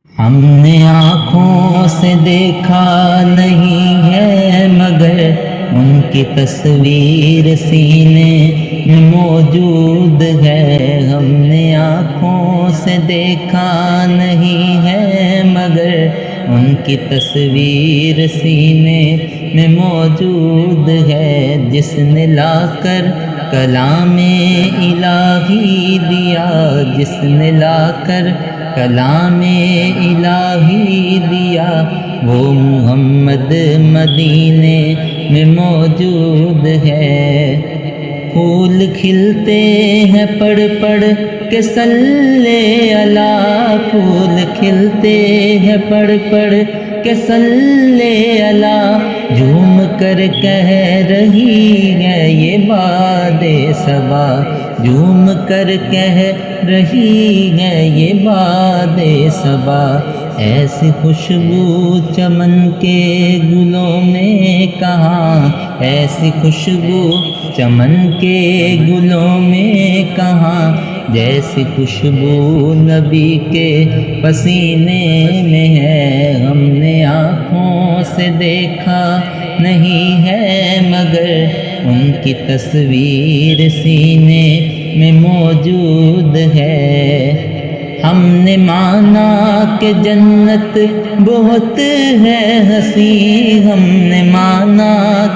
ہم نے آنکھوں سے دیکھا نہیں ہے مگر ان کی تصویر سینے میں موجود ہے. ہم نے آنکھوں سے دیکھا نہیں ہے مگر ان کی تصویر سینے میں موجود ہے. جس نے لا کر کلام الہی دیا، جس نے لا کر کلام الہی دیا، وہ محمد مدینے میں موجود ہے. پھول کھلتے ہیں پڑھ پڑھ کے صلی اللہ، پھول کھلتے ہیں پڑھ پڑھ کے صلی اللہ. جھوم کر کہہ رہی ہے یہ باد صبا، جھوم کر کہہ رہی ہے یہ باد صبا. ایسی خوشبو چمن کے گلوں میں کہاں، ایسی خوشبو چمن کے گلوں میں کہاں، جیسی خوشبو نبی کے پسینے میں ہے. ہم نے آنکھوں سے دیکھا نہیں ہے مگر ان کی تصویر سینے میں موجود ہے. ہم نے مانا کہ جنت بہت ہے ہنسی، ہم نے مانا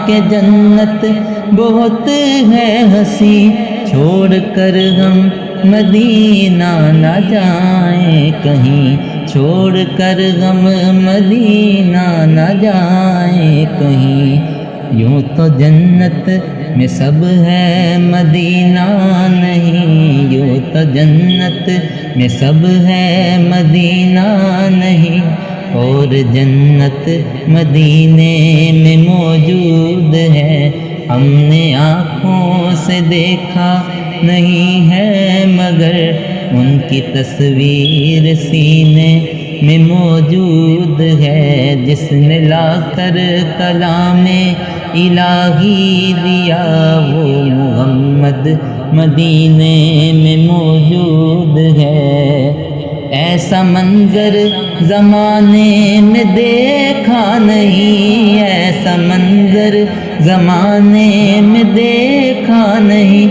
کہ جنت بہت ہے ہنسی. چھوڑ کر ہم مدینہ نہ جائیں کہیں، چھوڑ کر ہم مدینہ نہ جائیں کہیں. یوں تو جنت میں سب ہے مدینہ نہیں، یوں تو جنت میں سب ہے مدینہ نہیں. اور جنت مدینے میں موجود ہے. ہم نے آنکھوں سے دیکھا نہیں ہے مگر ان کی تصویر سینے میں موجود ہے. جس نے لا کر کلام الہی دیا، وہ محمد مدینے میں موجود ہے. ایسا منظر زمانے میں دیکھا نہیں، ایسا منظر زمانے میں دیکھا نہیں،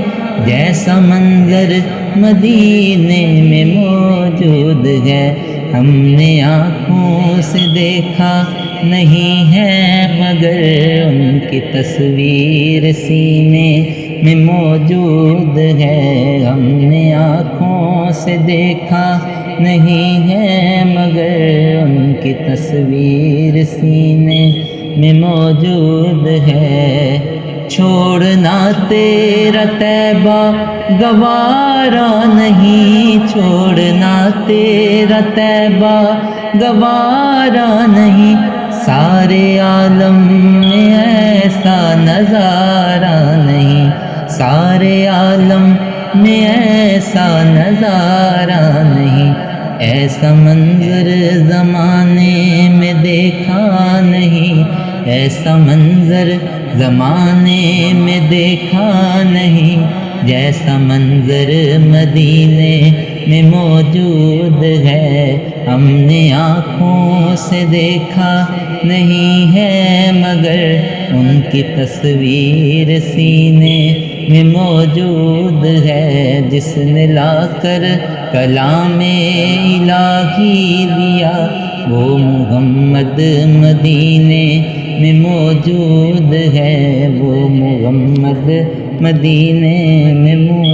جیسا منظر مدینے میں موجود ہے. ہم نے آنکھوں سے دیکھا نہیں ہے مگر ان کی تصویر سینے میں موجود ہے. ہم نے آنکھوں سے دیکھا نہیں ہے مگر ان کی تصویر سینے میں موجود ہے. چھوڑنا تیرا طیبہ گوارا نہیں، چھوڑنا تیرا طیبہ گوارا نہیں. سارے عالم میں ایسا نظارہ نہیں، سارے عالم میں ایسا نظارہ نہیں. ایسا منظر زمانے میں دیکھا نہیں، ایسا منظر زمانے میں دیکھا نہیں، جیسا منظر مدینے میں موجود ہے. ہم نے آنکھوں سے دیکھا نہیں ہے مگر ان کی تصویر سینے میں موجود ہے. جس نے لا کر کلام الہی دیا، وہ محمد مدینے میں موجود ہے، وہ محمد مدینے میں موجود